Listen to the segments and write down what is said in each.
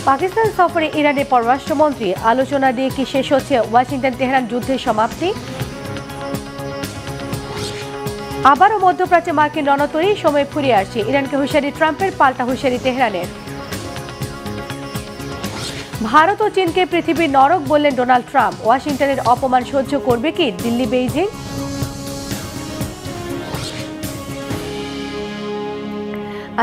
পাকিস্তান সফরে ইরানের পররাষ্ট্রমন্ত্রী আলোচনা দিয়ে কি শেষ হচ্ছে ওয়াশিংটন তেহরান যুদ্ধের সমাপ্তি? আবারও মধ্যপ্রাচ্যে মার্কিন রণতরী সময় ফুরিয়ে আসছে, ইরানকে হুঁশিয়ারি ট্রাম্পের, পাল্টা হুঁশিয়ারি তেহরানের। ভারত ও চীনকে পৃথিবীর নরক বললেন ডোনাল্ড ট্রাম্প, ওয়াশিংটনের অপমান সহ্য করবে কি দিল্লি বেইজিং?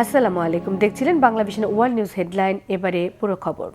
আসসালামু আলাইকুম, দেখছিলেন বাংলাভিশন ওয়ার্ল্ড নিউজ হেডলাইন। এবারে পুরো খবর।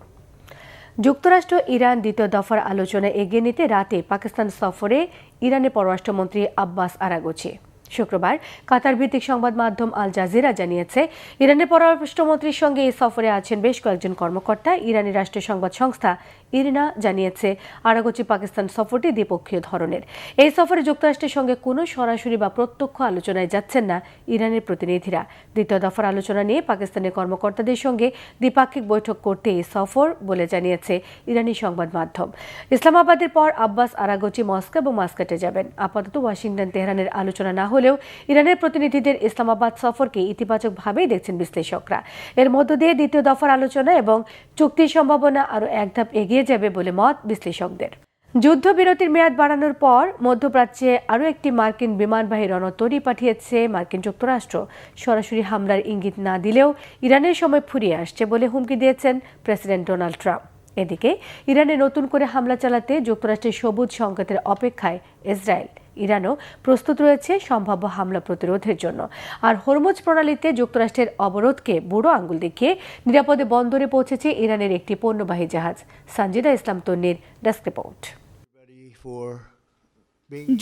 যুক্তরাষ্ট্র ইরান দ্বিতীয় দফার আলোচনা এগিয়ে নিতে রাতে পাকিস্তান সফরে ইরানের পররাষ্ট্রমন্ত্রী আব্বাস আরাগচি। শুক্রবার কাতার ভিত্তিক সংবাদ মাধ্যম আল জাজিরা জানিয়েছে, ইরানের পররাষ্ট্রমন্ত্রীর সঙ্গে এই সফরে আছেন বেশ কয়েকজন কর্মকর্তা। ইরানের রাষ্ট্রীয় সংবাদ সংস্থা ইরিনা জানিয়েছে, আরাগচি পাকিস্তান সফরটি দ্বিপক্ষীয় ধরনের। এই সফরে যুক্তরাষ্ট্রের সঙ্গে কোনো সরাসরি বা প্রত্যক্ষ আলোচনায় যাচ্ছেন না ইরানের প্রতিনিধিরা। দ্বিতীয় দফার আলোচনা নিয়ে পাকিস্তানের কর্মকর্তাদের সঙ্গে দ্বিপাক্ষিক বৈঠক করতে এই সফর বলে জানিয়েছে ইরানি সংবাদ মাধ্যম। ইসলামাবাদের পর আব্বাস আরাগচি মস্কো এবং মাস্কাটে যাবেন। আপাতত ওয়াশিংটন তেহরানের আলোচনা না হলেও ইরানের প্রতিনিধিদের ইসলামাবাদ সফরকে ইতিবাচকভাবেই দেখছেন বিশ্লেষকরা। এর মধ্য দিয়ে দ্বিতীয় দফার আলোচনা এবং চুক্তির সম্ভাবনা আরও এক ধাপ এগিয়ে যাবে বলে মত বিশ্লেষকদের। যুদ্ধবিরতির মেয়াদ বাড়ানোর পর মধ্যপ্রাচ্যে আরও একটি মার্কিন বিমানবাহী রণতরী পাঠিয়েছে মার্কিন যুক্তরাষ্ট্র। সরাসরি হামলার ইঙ্গিত না দিলেও ইরানের সময় ফুরিয়ে আসছে বলে হুমকি দিয়েছেন প্রেসিডেন্ট ডোনাল্ড ট্রাম্প। এদিকে ইরানে নতুন করে হামলা চালাতে যুক্তরাষ্ট্রের সবুজ সংকেতের অপেক্ষায় ইসরায়েল। ইরানও প্রস্তুত রয়েছে সম্ভাব্য হামলা প্রতিরোধের জন্য। আর হরমুজ প্রণালীতে যুক্তরাষ্ট্রের অবরোধকে বুড়ো আঙ্গুল দেখিয়ে নিরাপদে বন্দরে পৌঁছেছে ইরানের একটি পণ্যবাহী জাহাজ। সানজিদা ইসলাম তন্নির ডেস্ক রিপোর্ট।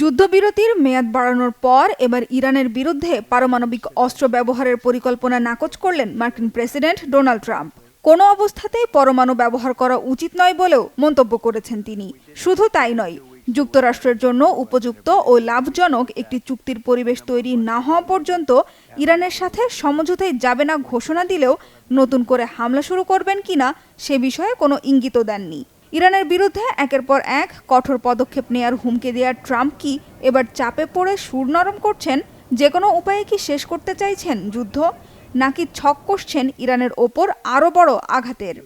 যুদ্ধবিরতির মেয়াদ বাড়ানোর পর এবার ইরানের বিরুদ্ধে পারমাণবিক অস্ত্র ব্যবহারের পরিকল্পনা নাকচ করলেন মার্কিন প্রেসিডেন্ট ডোনাল্ড ট্রাম্প। কোনো অবস্থাতেই পরমাণু ব্যবহার করা উচিত নয় বলেও মন্তব্য করেছেন তিনি। শুধু তাই নয়, যুক্তরাষ্ট্রের জন্য উপযুক্ত ও লাভজনক একটি চুক্তির পরিবেশ তৈরি না হওয়া পর্যন্ত ইরানের সাথে সমঝোতায় যাবে না ঘোষণা দিলেও নতুন করে হামলা শুরু করবেন কিনা সে বিষয়ে কোনো ইঙ্গিতও দেননি। ইরানের বিরুদ্ধে একের পর এক কঠোর পদক্ষেপ নেয়ার হুমকি দেওয়া ট্রাম্প কি এবার চাপে পড়ে সুর নরম করছেন? যে কোনো উপায়ে কি শেষ করতে চাইছেন যুদ্ধ, নাকি ছক কষছেন ইরানের ওপর আরও বড় আঘাতের?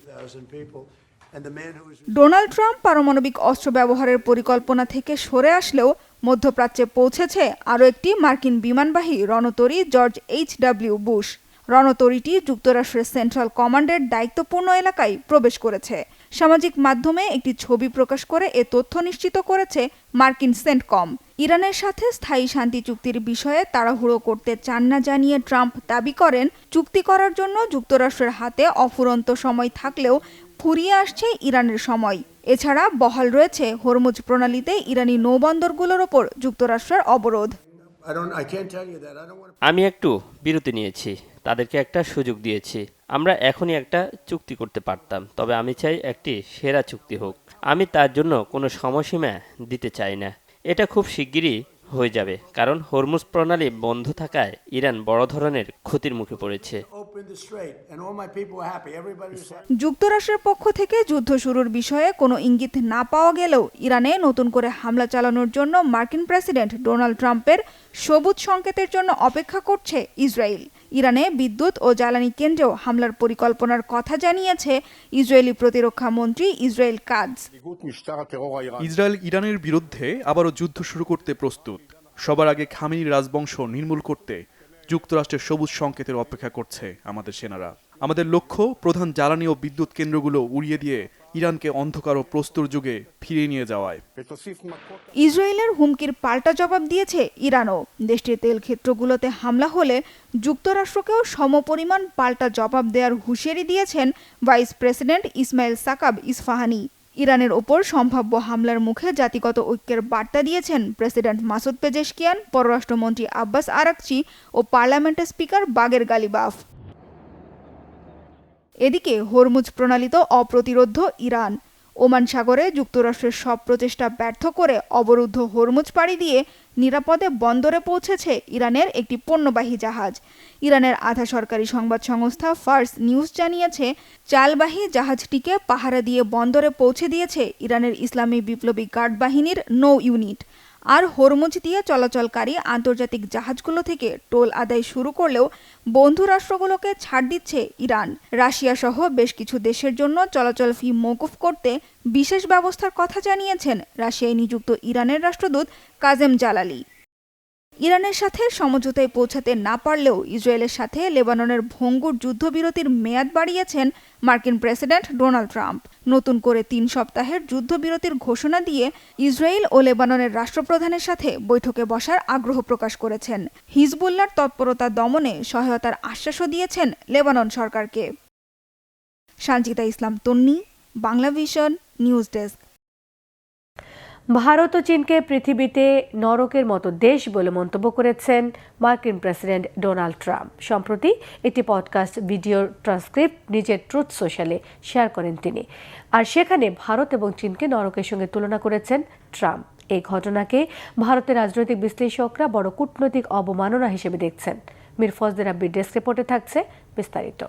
ডোনাল্ড ট্রাম্প পারমাণবিক অস্ত্র ব্যবহারের পরিকল্পনা থেকে সরে আসলেও মধ্যপ্রাচ্যে পৌঁছেছে আরও একটি মার্কিন বিমানবাহী রণতরী জর্জ H.W. বুশ। রণতরীটি যুক্তরাষ্ট্রের সেন্ট্রাল কমান্ডের দায়িত্বপূর্ণ এলাকায় প্রবেশ করেছে। সামাজিক মাধ্যমে একটি ছবি প্রকাশ করে এ তথ্য নিশ্চিত করেছে মার্কিন সেন্টকম। ইরানের সাথে স্থায়ী শান্তি চুক্তির বিষয়ে তাড়াহুড়ো করতে চান না জানিয়ে ট্রাম্প দাবি করেন, চুক্তি করার জন্য যুক্তরাষ্ট্রের হাতে অফুরন্ত সময় থাকলেও ফুরিয়ে আসছে ইরানের সময়। এছাড়া বহাল রয়েছে হরমুজ প্রণালীতে ইরানি নৌবন্দরগুলোর ওপর যুক্তরাষ্ট্রের অবরোধ। আমি একটু বিরতি নিয়েছি, তাদেরকে একটা সুযোগ দিয়েছি। আমরা এখনই একটা চুক্তি করতে পারতাম, তবে আমি চাই একটি সেরা চুক্তি হোক। আমি তার জন্য কোনো সময়সীমা দিতে চাই না। এটা খুব শিগগিরই হয়ে যাবে, কারণ হরমুজ প্রণালী বন্ধ থাকায় ইরান বড় ধরনের ক্ষতির মুখে পড়েছে। যুক্তরাষ্ট্রের পক্ষ থেকে যুদ্ধ শুরুর বিষয়ে কোনো ইঙ্গিত না পাওয়া গেলেও ইরানে নতুন করে হামলা চালানোর জন্য মার্কিন প্রেসিডেন্ট ডোনাল্ড ট্রাম্পের সবুজ সংকেতের জন্য অপেক্ষা করছে ইসরায়েল। ইরানে বিদ্যুৎ ও জ্বালানি কেন্দ্রেও হামলার পরিকল্পনার কথা জানিয়েছে ইসরায়েলি প্রতিরক্ষা মন্ত্রী ইসরায়েল কাটজ। ইসরায়েল ইরানের বিরুদ্ধে আবারও যুদ্ধ শুরু করতে প্রস্তুত। সবার আগে খামেনির রাজবংশ নির্মূল করতে যুক্তরাষ্ট্রের সবুজ সংকেতের অপেক্ষা করছে আমাদের সেনারা। আমাদের লক্ষ্য প্রধান জ্বালানি ও বিদ্যুৎ কেন্দ্রগুলো উড়িয়ে দিয়ে ইরানকে অন্ধকার ও প্রস্তর যুগে ফিরিয়ে নিয়ে যাওয়ায় ইসরায়েলের হুমকির পাল্টা জবাব দিয়েছে ইরানও। দেশটির তেল ক্ষেত্রগুলোতে হামলা হলে যুক্তরাষ্ট্রকেও সমপরিমাণ পাল্টা জবাব দেওয়ার হুঁশিয়ারি দিয়েছেন ভাইস প্রেসিডেন্ট ইসমাইল সাকাব ইসফাহানি। ইরানের ওপর সম্ভাব্য হামলার মুখে জাতিগত ঐক্যের বার্তা দিয়েছেন প্রেসিডেন্ট মাসুদ পেজেশকিয়ান, পররাষ্ট্রমন্ত্রী আব্বাস আরাগচি ও পার্লামেন্টের স্পিকার বাগের গালিবাফ। এদিকে হরমুজ প্রণালীতে অপ্রতিরোধ ইরান। ওমান সাগরে যুক্তরাষ্ট্রের সব প্রচেষ্টা ব্যর্থ করে অবরুদ্ধ হরমুজ পাড়ি দিয়ে নিরাপদে বন্দরে পৌঁছেছে ইরানের একটি পণ্যবাহী জাহাজ। ইরানের আধা সরকারি সংবাদ সংস্থা ফার্স নিউজ জানিয়েছে, চালবাহী জাহাজটিকে পাহারা দিয়ে বন্দরে পৌঁছে দিয়েছে ইরানের ইসলামী বিপ্লবী গার্ড বাহিনীর নৌ ইউনিট। আর হরমুজ দিয়ে চলাচলকারী আন্তর্জাতিক জাহাজগুলো থেকে টোল আদায় শুরু করলেও বন্ধু রাষ্ট্রগুলোকে ছাড় দিচ্ছে ইরান। রাশিয়া সহ বেশ কিছু দেশের জন্য চলাচল ফি মওকুফ করতে বিশেষ ব্যবস্থার কথা জানিয়েছেন রাশিয়ায় নিযুক্ত ইরানের রাষ্ট্রদূত কাজেম জালালি। ইরানের সাথে সমঝোতায় পৌঁছাতে না পারলেও ইসরায়েলের সাথে লেবাননের ভঙ্গুর যুদ্ধবিরতির মেয়াদ বাড়িয়েছেন মার্কিন প্রেসিডেন্ট ডোনাল্ড ট্রাম্প। নতুন করে ৩ সপ্তাহের যুদ্ধবিরতির ঘোষণা দিয়ে ইসরায়েল ও লেবাননের রাষ্ট্রপ্রধানের সাথে বৈঠকে বসার আগ্রহ প্রকাশ করেছেন। হিজবুল্লাহর তৎপরতা দমনে সহায়তার আশ্বাসও দিয়েছেন লেবানন সরকারকে। Sanchita Islam Tonni, Bangla vision, news desk. Bharat ও চীনকে পৃথিবীতে নরকের মতো দেশ বলে মন্তব্য করেছেন মার্কিন প্রেসিডেন্ট ডোনাল্ড ট্রাম্প। সম্প্রতি একটি পডকাস্ট ভিডিওর ট্রান্সক্রিপ্ট নিজের ট্রুথ সোশ্যালে শেয়ার করেন তিনি। আর সেখানে ভারত এবং চীনকে নরকের সঙ্গে তুলনা করেছেন ট্রাম্প। এই ঘটনাকে ভারতের রাজনৈতিক বিশ্লেষকরা বড় কূটনৈতিক অবমাননা হিসেবে দেখছেন। মীর ফজলে রাব্বির ডেস্ক রিপোর্টে থাকছে বিস্তারিত।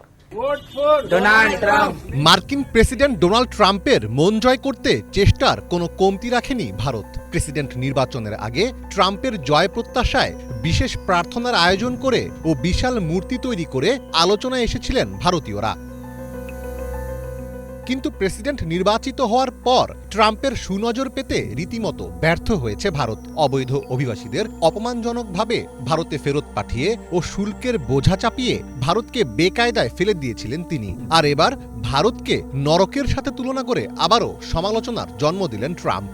মার্কিন প্রেসিডেন্ট ডোনাল্ড ট্রাম্পের মন জয় করতে চেষ্টার কোনো কমতি রাখেনি ভারত। প্রেসিডেন্ট নির্বাচনের আগে ট্রাম্পের জয় প্রত্যাশায় বিশেষ প্রার্থনার আয়োজন করে ও বিশাল মূর্তি তৈরি করে আলোচনায় এসেছিলেন ভারতীয়রা। কিন্তু প্রেসিডেন্ট নির্বাচিত হওয়ার পর ট্রাম্পের সুনজর পেতে রীতিমতো ব্যর্থ হয়েছে ভারত। অবৈধ অভিবাসীদের অপমানজনকভাবে ভারতে ফেরত পাঠিয়ে ও শুল্কের বোঝা চাপিয়ে ভারতকে বেকায়দায় ফেলে দিয়েছিলেন তিনি। আর এবার ভারতকে নরকের সাথে তুলনা করে আবারও সমালোচনার জন্ম দিলেন ট্রাম্প।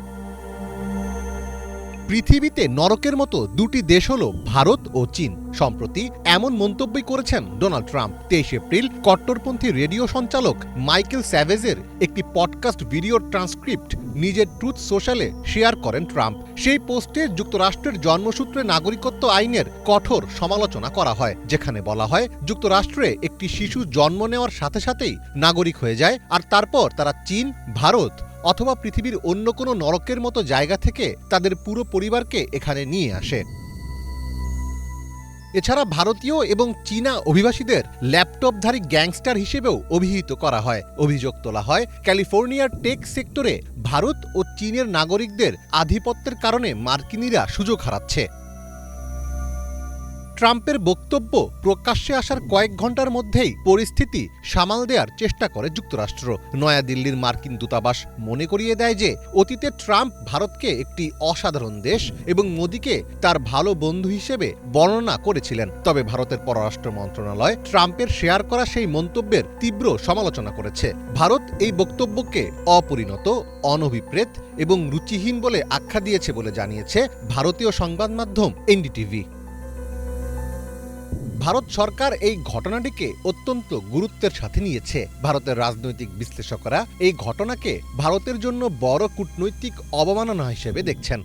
পৃথিবীতে নরকের মতো দুটি দেশ হল ভারত ও চীন। সম্প্রতি এমন মন্তব্যই করেছেন ডোনাল্ড ট্রাম্প। 23 এপ্রিল কট্টরপন্থী রেডিও সঞ্চালক মাইকেল স্যাভেজের একটি পডকাস্ট ভিডিওর ট্রান্সক্রিপ্ট নিজের ট্রুথ সোশ্যালে শেয়ার করেন ট্রাম্প। সেই পোস্টে যুক্তরাষ্ট্রের জন্মসূত্রে নাগরিকত্ব আইনের কঠোর সমালোচনা করা হয়, যেখানে বলা হয় যুক্তরাষ্ট্রে একটি শিশু জন্ম নেওয়ার সাথে সাথেই নাগরিক হয়ে যায়, আর তারপর তারা চীন, ভারত অথবা পৃথিবীর অন্য কোনো নরকের মতো জায়গা থেকে তাদের পুরো পরিবারকে এখানে নিয়ে আসে। এছাড়া ভারতীয় এবং চীনা অভিবাসীদের ল্যাপটপধারী গ্যাংস্টার হিসেবেও অভিহিত করা হয়। অভিযোগ তোলা হয় ক্যালিফোর্নিয়ার টেক সেক্টরে ভারত ও চীনের নাগরিকদের আধিপত্যের কারণে মার্কিনিরা সুযোগ হারাচ্ছে। ট্রাম্পের বক্তব্য প্রকাশ্যে আসার কয়েক ঘন্টার মধ্যেই পরিস্থিতি সামাল দেওয়ার চেষ্টা করে যুক্তরাষ্ট্র। নয়াদিল্লির মার্কিন দূতাবাস মনে করিয়ে দেয় যে অতীতে ট্রাম্প ভারতকে একটি অসাধারণ দেশ এবং মোদিকে তার ভালো বন্ধু হিসেবে বর্ণনা করেছিলেন। তবে ভারতের পররাষ্ট্র মন্ত্রণালয় ট্রাম্পের শেয়ার করা সেই মন্তব্যের তীব্র সমালোচনা করেছে। ভারত এই বক্তব্যকে অপরিণত, অনভিপ্রেত এবং রুচিহীন বলে আখ্যা দিয়েছে বলে জানিয়েছে ভারতীয় সংবাদ মাধ্যম এনডিটিভি। ভারত সরকার এই ঘটনাটিকে অত্যন্ত গুরুত্বের সাথে নিয়েছে। ভারতের রাজনৈতিক বিশ্লেষকরা এই ঘটনাকে ভারতের জন্য বড় কূটনৈতিক অবমাননা হিসেবে দেখছেন।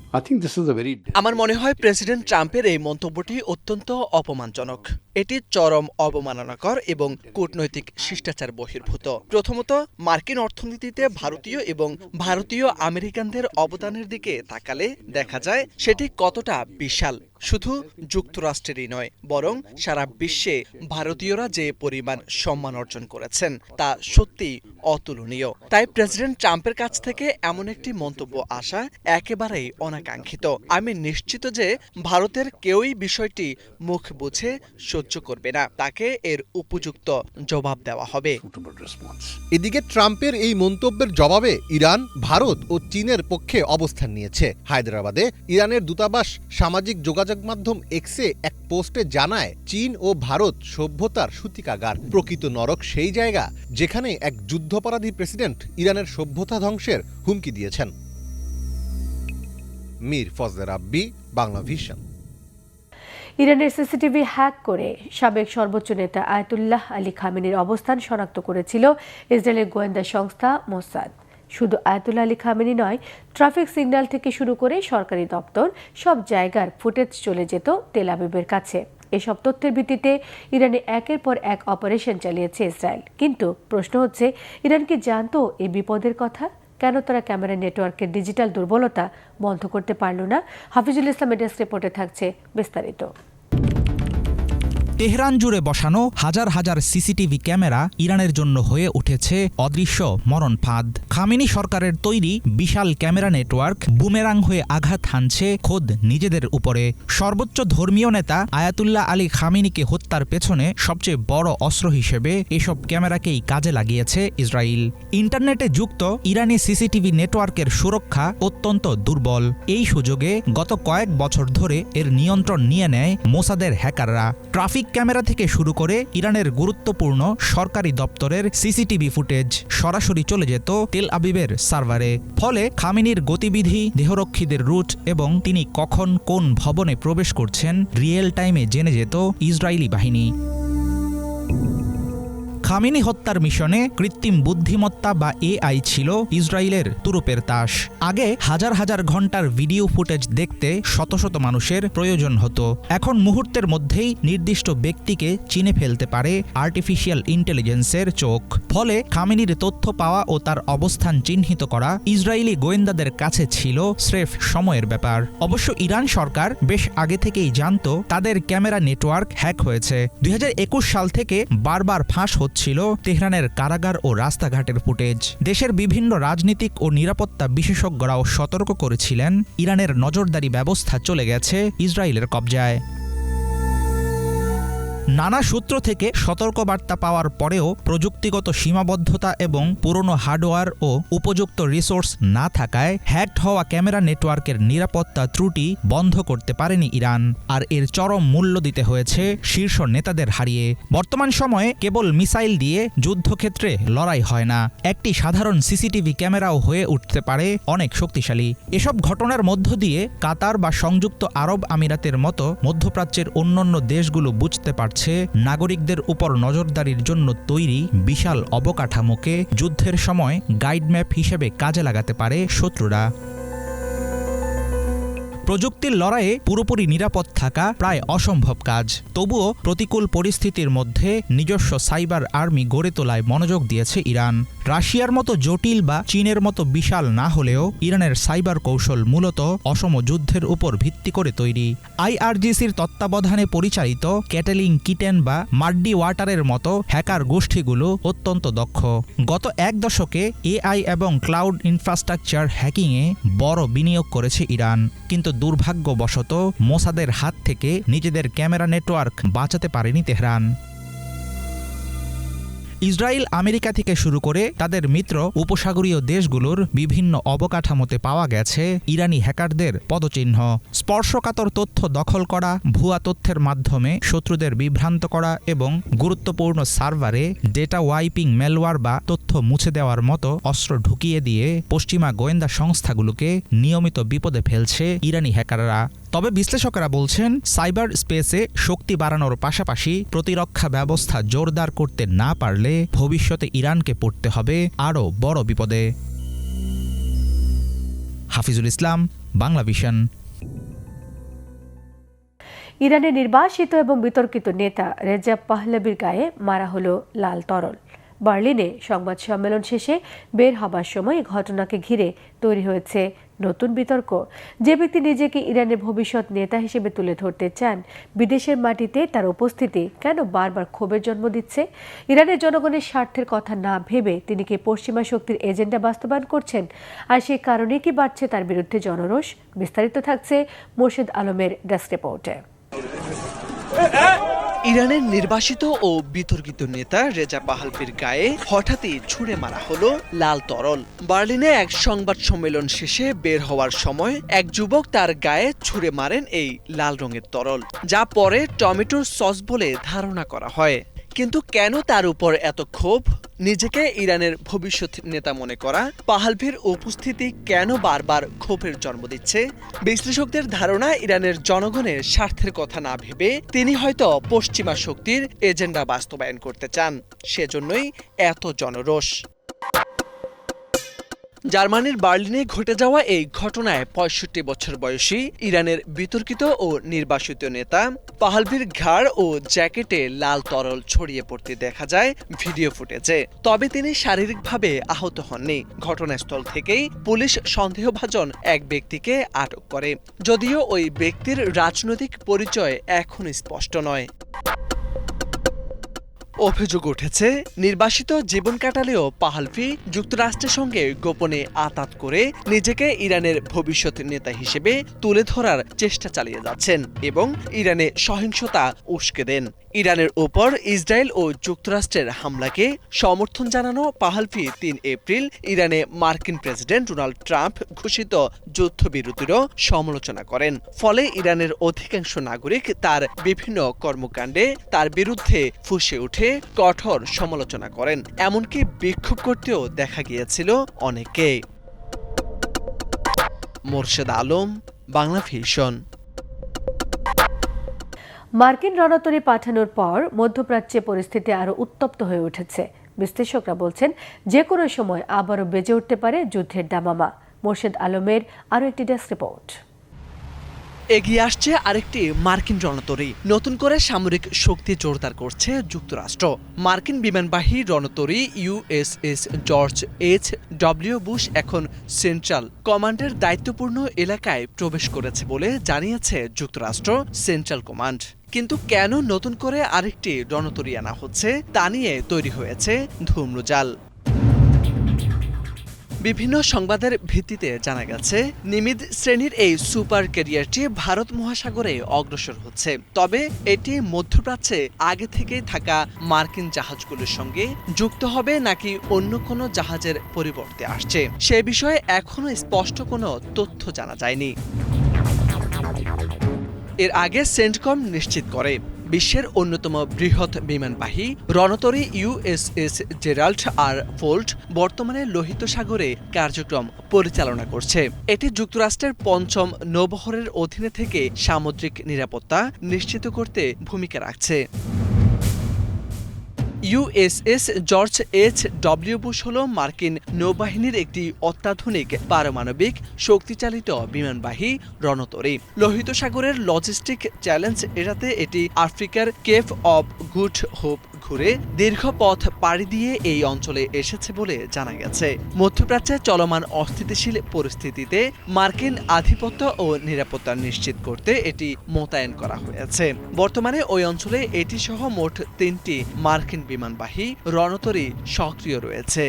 আমার মনে হয় প্রেসিডেন্ট ট্রাম্পের এই মন্তব্যটি অত্যন্ত অপমানজনক। এটি চরম অবমাননাকর এবং কূটনৈতিক শিষ্টাচার বহির্ভূত। প্রথমত, মার্কিন অর্থনীতিতে ভারতীয় এবং ভারতীয় আমেরিকানদের অবদানের দিকে তাকালে দেখা যায় সেটি কতটা বিশাল। শুধু যুক্তরাষ্ট্রেরই নয়, বরং সারা বিশ্বে ভারতীয়রা যে পরিমাণ সম্মান অর্জন করেছেন তা সত্যি অতুলনীয়। তাই প্রেসিডেন্ট ট্রাম্পের কাছ থেকে এমন একটি মন্তব্য আসা একেবারেই অনাকাঙ্ক্ষিত। আমি নিশ্চিত যে ভারতের কেউই বিষয়টি মুখ বুঝে সহ্য করবে না, তাকে এর উপযুক্ত জবাব দেওয়া হবে। এদিকে ট্রাম্পের এই মন্তব্যের জবাবে ইরান, ভারত ও চীনের পক্ষে অবস্থান নিয়েছে। হায়দ্রাবাদে ইরানের দূতাবাস সামাজিক যোগাযোগ মাধ্যম এক্সে এক পোস্টে জানায়, চীন ও ভারত সভ্যতার সূতিকাগার। প্রকৃত নরক সেই জায়গা যেখানে এক যুদ্ধাপরাধী প্রেসিডেন্ট ইরানের সভ্যতা ধ্বংসের হুমকি দিয়েছেন। মীর ফজলে রাব্বি, বাংলা ভিশন। ইরানের সিসিটিভি হ্যাক করে সাবেক সর্বোচ্চ নেতা আয়াতুল্লাহ আলী খামেনির অবস্থান শনাক্ত করেছিল ইসরায়েলের গোয়েন্দা সংস্থা মোসাদ। শুধু আয়াতুল্লাহ আলী খামেনি নয়, ট্রাফিক সিগন্যাল থেকে শুরু করে সরকারি দপ্তর সব জায়গার ফুটেজ চলে যেত তেল আবিবের কাছে। এসব তথ্যের ভিত্তিতে ইরানে একের পর এক অপারেশন চালিয়েছে ইসরায়েল। কিন্তু প্রশ্ন হচ্ছে, ইরান কি জানতো এই বিপদের কথা? কেন তারা ক্যামেরা নেটওয়ার্কের ডিজিটাল দুর্বলতা বন্ধ করতে পারল না? হাফিজুল ইসলামের ডেস্ক রিপোর্টে থাকছে বিস্তারিত। তেহরান জুড়ে বসানো হাজার হাজার সিসিটিভি ক্যামেরা ইরানের জন্য হয়ে উঠেছে অদৃশ্য মরণ ফাঁদ। খামেনি সরকারের তৈরি বিশাল ক্যামেরা নেটওয়ার্ক বুমেরাং হয়ে আঘাত হানছে খোদ নিজেদের উপরে। সর্বোচ্চ ধর্মীয় নেতা আয়াতুল্লাহ আলী খামেনিকে হত্যার পেছনে সবচেয়ে বড় অস্ত্র হিসেবে এসব ক্যামেরাকেই কাজে লাগিয়েছে ইসরায়েল। ইন্টারনেটে যুক্ত ইরানি সিসিটিভি নেটওয়ার্কের সুরক্ষা অত্যন্ত দুর্বল। এই সুযোগে গত কয়েক বছর ধরে এর নিয়ন্ত্রণ নিয়ে নেয় মোসাদের হ্যাকাররা। ট্রাফিক ক্যামেরা থেকে শুরু করে ইরানের গুরুত্বপূর্ণ সরকারি দপ্তরের সিসিটিভি ফুটেজ সরাসরি চলে যেত তেল আবিবের সার্ভারে। ফলে খামেনির গতিবিধি, দেহরক্ষীদের রুট এবং তিনি কখন কোন ভবনে প্রবেশ করছেন রিয়েল টাইমে জেনে যেত ইসরায়েলি বাহিনী। খামেনি হত্যার মিশনে কৃত্রিম বুদ্ধিমত্তা বা এআই ছিল ইসরায়েলের তুরুপের তাস। আগে হাজার হাজার ঘন্টার ভিডিও ফুটেজ দেখতে শত শত মানুষের প্রয়োজন হতো। এখন মুহূর্তের মধ্যেই নির্দিষ্ট ব্যক্তিকে চিনে ফেলতে পারে আর্টিফিশিয়াল ইন্টেলিজেন্সের চোখ। ফলে খামেনির তথ্য পাওয়া ও তার অবস্থান চিহ্নিত করা ইসরায়েলি গোয়েন্দাদের কাছে ছিল স্রেফ সময়ের ব্যাপার। অবশ্য ইরান সরকার বেশ আগে থেকেই জানত তাদের ক্যামেরা নেটওয়ার্ক হ্যাক হয়েছে। 2021 সাল থেকে বারবার ফাঁস হচ্ছে ছিল তেহরানের কারাগার ও রাস্তাঘাটের ফুটেজ। দেশের বিভিন্ন রাজনীতিক ও নিরাপত্তা বিশেষজ্ঞরাও সতর্ক করেছিলেন ইরানের নজরদারি ব্যবস্থা চলে গেছে ইসরায়েলের কবজায়। নানা সূত্র থেকে সতর্কবার্তা পাওয়ার পরেও প্রযুক্তিগত সীমাবদ্ধতা এবং পুরনো হার্ডওয়্যার ও উপযুক্ত রিসোর্স না থাকায় হ্যাকড হওয়া ক্যামেরা নেটওয়ার্কের নিরাপত্তা ত্রুটি বন্ধ করতে পারেনি ইরান। আর এর চরম মূল্য দিতে হয়েছে শীর্ষ নেতাদের হারিয়ে। বর্তমান সময়ে কেবল মিসাইল দিয়ে যুদ্ধক্ষেত্রে লড়াই হয় না, একটি সাধারণ সিসিটিভি ক্যামেরাও হয়ে উঠতে পারে অনেক শক্তিশালী। এসব ঘটনার মধ্য দিয়ে কাতার বা সংযুক্ত আরব আমিরাতের মতো মধ্যপ্রাচ্যের অন্যান্য দেশগুলো বুঝতে পারছে নাগরিকদের উপর নজরদারির জন্য তৈরি বিশাল অবকাঠামোকে যুদ্ধের সময় গাইডম্যাপ হিসেবে কাজে লাগাতে পারে শত্রুরা। প্রযুক্তির লড়াইয়ে পুরোপুরি নিরাপদ থাকা প্রায় অসম্ভব কাজ। তবুও প্রতিকূল পরিস্থিতির মধ্যে নিজস্ব সাইবার আর্মি গড়ে তোলায় মনোযোগ দিয়েছে ইরান। রাশিয়ার মতো জটিল বা চীনের মতো বিশাল না হলেও ইরানের সাইবার কৌশল মূলত অসম যুদ্ধের উপর ভিত্তি করে তৈরি। আইআরজিসির তত্ত্বাবধানে পরিচালিত ক্যাটেলিং কিটেন বা মাড্ডি ওয়াটারের মতো হ্যাকার গোষ্ঠীগুলো অত্যন্ত দক্ষ। গত এক দশকে এআই এবং ক্লাউড ইনফ্রাস্ট্রাকচার হ্যাকিংয়ে বড় বিনিয়োগ করেছে ইরান। কিন্তু দুর্ভাগ্যবশত মোসাদের হাত থেকে নিজেদের ক্যামেরা নেটওয়ার্ক বাঁচাতে পারেনি তেহরান। ইসরায়েল, আমেরিকা থেকে শুরু করে তাদের মিত্র উপসাগরীয় দেশগুলোর বিভিন্ন অবকাঠামোতে পাওয়া গেছে ইরানি হ্যাকারদের পদচিহ্ন। স্পর্শকাতর তথ্য দখল করা, ভুয়া তথ্যের মাধ্যমে শত্রুদের বিভ্রান্ত করা এবং গুরুত্বপূর্ণ সার্ভারে ডেটা ওয়াইপিং, ম্যালওয়্যার বা তথ্য মুছে দেওয়ার মতো অস্ত্র ঢুকিয়ে দিয়ে পশ্চিমা গোয়েন্দা সংস্থাগুলোকে নিয়মিত বিপদে ফেলছে ইরানি হ্যাকাররা। তবে বিশ্লেষকেরা বলছেন সাইবার স্পেসে শক্তি বাড়ানোর পাশাপাশি প্রতিরক্ষা ব্যবস্থা জোরদার করতে না পারলে ভবিষ্যতে ইরানকে পড়তে হবে আরও বড় বিপদে। হাফিজুল ইসলাম, বাংলা ভিশন। ইরানের নির্বাসিত এবং বিতর্কিত নেতা রেজাব পাহলভির গায়ে মারা হলো লাল তরল। বার্লিনে সংবাদ সম্মেলন শেষে বের হবার সময় ঘটনাকে ঘিরে তৈরি হয়েছে নতুন বিতর্ক। যে ব্যক্তি নিজেকে ইরানের ভবিষ্যৎ নেতা হিসেবে তুলে ধরতে চান, বিদেশের মাটিতে তার উপস্থিতি কেন বারবার ক্ষোভের জন্ম দিচ্ছে? ইরানের জনগণের স্বার্থের কথা না ভেবে তিনি কি পশ্চিমা শক্তির এজেন্ডা বাস্তবায়ন করছেন? আর সেই কারণে কি বাড়ছে তার বিরুদ্ধে জনরোষ? বিস্তারিত থাকছে মোর্শেদ আলমের ডেস্ক রিপোর্টে। ইরানের নির্বাসিত ও বিতর্কিত নেতা রেজা পাহলভির গায়ে হঠাৎই ছুঁড়ে মারা হলো লাল তরল। বার্লিনে এক সংবাদ সম্মেলন শেষে বের হওয়ার সময় এক যুবক তার গায়ে ছুঁড়ে মারেন এই লাল রঙের তরল, যা পরে টমেটোর সস বলে ধারণা করা হয়। কিন্তু কেন তার উপর এত ক্ষোভ? নিজেকে ইরানের ভবিষ্যৎ নেতা মনে করা পাহলভির উপস্থিতি কেন বারবার ক্ষোভের জন্ম দিচ্ছে? বিশ্লেষকদের ধারণা, ইরানের জনগণের স্বার্থের কথা না ভেবে তিনি হয়তো পশ্চিমা শক্তির এজেন্ডা বাস্তবায়ন করতে চান, সেজন্যই এত জনরোষ। জার্মানির বার্লিনে ঘটে যাওয়া এই ঘটনায় ৬৫ বছর বয়সী ইরানের বিতর্কিত ও নির্বাসিত নেতা পাহলভির ঘাড় ও জ্যাকেটে লাল তরল ছড়িয়ে পড়তে দেখা যায় ভিডিও ফুটেজে। তবে তিনি শারীরিকভাবে আহত হননি। ঘটনাস্থল থেকেই পুলিশ সন্দেহভাজন এক ব্যক্তিকে আটক করে, যদিও ওই ব্যক্তির রাজনৈতিক পরিচয় এখনই স্পষ্ট নয়। অভিযোগ উঠেছে, নির্বাসিত জীবন কাটালেও পাহালভি যুক্তরাষ্ট্রের সঙ্গে গোপনে আতাত করে নিজেকে ইরানের ভবিষ্যৎ নেতা হিসেবে তুলে ধরার চেষ্টা চালিয়ে যাচ্ছেন এবং ইরানে সহিংসতা উস্কে দেন। ইরানের ওপর ইসরায়েল ও যুক্তরাষ্ট্রের হামলাকে সমর্থন জানানো পাহালভি ৩ এপ্রিল ইরানে মার্কিন প্রেসিডেন্ট ডোনাল্ড ট্রাম্প ঘোষিত যুদ্ধবিরতিরও সমালোচনা করেন। ফলে ইরানের অধিকাংশ নাগরিক তার বিভিন্ন কর্মকাণ্ডে তার বিরুদ্ধে ফুঁসে উঠে কঠোর সমালোচনা করেন। এমনকি বিক্ষোভ করতেও দেখা গিয়েছিল অনেকে। মোর্শেদ আলম, বাংলা ভিশন। মার্কিন রণতরী পাঠানোর পর মধ্যপ্রাচ্যে পরিস্থিতি আরও উত্তপ্ত হয়ে উঠেছে। বিশ্লেষকরা বলছেন, যে কোনো সময় আবারও বেজে উঠতে পারে যুদ্ধের দামামা। মোর্শেদ আলমের আরও একটি ডেস্ক রিপোর্ট। এগিয়ে আসছে আরেকটি মার্কিন রণতরী। নতুন করে সামরিক শক্তি জোরদার করছে যুক্তরাষ্ট্র। মার্কিন বিমানবাহী রণতরী USS জর্জ H.W. বুশ এখন সেন্ট্রাল কমান্ডের দায়িত্বপূর্ণ এলাকায় প্রবেশ করেছে বলে জানিয়েছে যুক্তরাষ্ট্র সেন্ট্রাল কমান্ড। কিন্তু কেন নতুন করে আরেকটি রণতরী আনা হচ্ছে তা নিয়ে তৈরি হয়েছে ধূম্রজাল। বিভিন্ন সংবাদের ভিত্তিতে জানা গেছে, নিমিদ শ্রেণীর এই সুপার ক্যারিয়ারটি ভারত মহাসাগরে অগ্রসর হচ্ছে। তবে এটি মধ্যপ্রাচ্যে আগে থেকেই থাকা মার্কিন জাহাজগুলোর সঙ্গে যুক্ত হবে নাকি অন্য কোনো জাহাজের পরিবর্তে আসছে, সে বিষয়ে এখনো স্পষ্ট কোনো তথ্য জানা যায়নি। এর আগে সেন্টকম নিশ্চিত করে, বিশ্বের অন্যতম বৃহৎ বিমানবাহী রণতরী USS জেরাল্ড আর ফোল্ট বর্তমানে লোহিত সাগরে কার্যক্রম পরিচালনা করছে। এটি যুক্তরাষ্ট্রের ৫ম নৌবহরের অধীনে থেকে সামুদ্রিক নিরাপত্তা নিশ্চিত করতে ভূমিকা রাখছে। USS George H.W. বুশ হল মার্কিন নৌবাহিনীর একটি অত্যাধুনিক পারমাণবিক শক্তিচালিত বিমানবাহী রণতরী। লোহিত সাগরের লজিস্টিক চ্যালেঞ্জ এড়াতে এটি আফ্রিকার কেপ অব গুড হোপ ঘুরে দীর্ঘ পথ পাড়ি দিয়ে এই অঞ্চলে এসেছে বলে জানা গেছে। মধ্যপ্রাচ্যে চলমান অস্থিতিশীল পরিস্থিতিতে মার্কিন আধিপত্য ও নিরাপত্তা নিশ্চিত করতে এটি মোতায়েন করা হয়েছে। বর্তমানে ওই অঞ্চলে এটি সহ মোট ৩টি মার্কিন বিমানবাহী রণতরী সক্রিয় রয়েছে।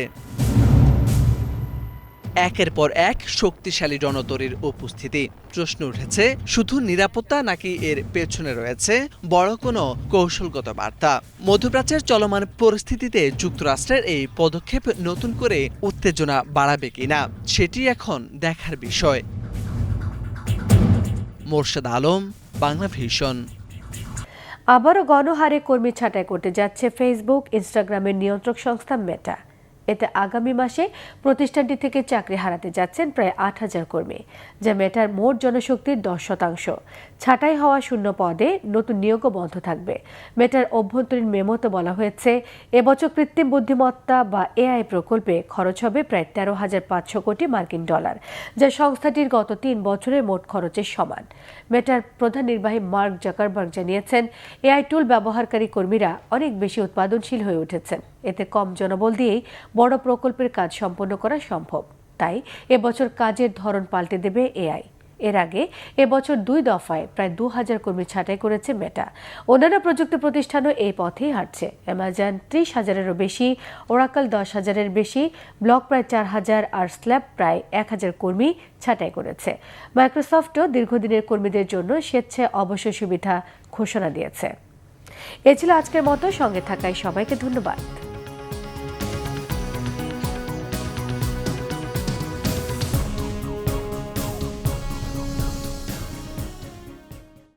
একের পর এক শক্তিশালী রণতরীর উপস্থিতি। প্রশ্ন উঠেছে, শুধু নিরাপত্তা নাকি এর পেছনে রয়েছে বড় কোনো কৌশলগত বার্তা? মধ্যপ্রাচ্যের চলমান পরিস্থিতিতে যুক্তরাষ্ট্রের এই পদক্ষেপ নতুন করে উত্তেজনা বাড়াবে কিনা সেটি এখন দেখার বিষয়। মোর্শেদ আলম, বাংলা ভিশন। আবারও গণহারে কর্মী ছাঁটাই করতে যাচ্ছে ফেসবুক, ইনস্টাগ্রামের নিয়ন্ত্রক সংস্থা মেটা। এতে আগামী মাসে প্রতিষ্ঠানটি থেকে চাকরি হারাতে যাচ্ছেন প্রায় ৮,০০০ কর্মী, যা মেটার মোট জনশক্তির ১০%। ছাঁটাই হওয়া শূন্য পদে নতুন নিয়োগও বন্ধ থাকবে। মেটার অভ্যন্তরীণ মেমোতে বলা হয়েছে, এবছর কৃত্রিম বুদ্ধিমত্তা বা AI প্রকল্পে খরচ হবে প্রায় ১৩,৫০০ কোটি মার্কিন ডলার, যা সংস্থাটির গত ৩ বছরের মোট খরচের সমান। মেটার প্রধান নির্বাহী মার্ক জাকারবার্গ জানিয়েছেন, AI টুল ব্যবহারকারী কর্মীরা অনেক বেশি উৎপাদনশীল হয়ে উঠেছেন। এতে কম জনবল দিয়েই বড় প্রকল্পের কাজ সম্পন্ন করা সম্ভব। তাই এবছর কাজের ধরন পাল্টে দেবে AI। এর আগে এবছর 2 দফায় প্রায় ২,০০০ কর্মী ছাঁটাই করেছে মেটা। অন্যান্য প্রযুক্তি প্রতিষ্ঠানও এই পথেই হাঁটছে। অ্যামাজন ৩০,০০০-এরও বেশি, ওরাকল ১০,০০০-এর বেশি, ব্লক প্রায় ৪,০০০ আর স্ল্যাব প্রায় ১,০০০ কর্মী ছাঁটাই করেছে। মাইক্রোসফটও দীর্ঘদিনের কর্মীদের জন্য স্বেচ্ছায় অবসর সুবিধা ঘোষণা দিয়েছে। এ ছিল আজকের মতো। সঙ্গে থাকায় সবাইকে ধন্যবাদ।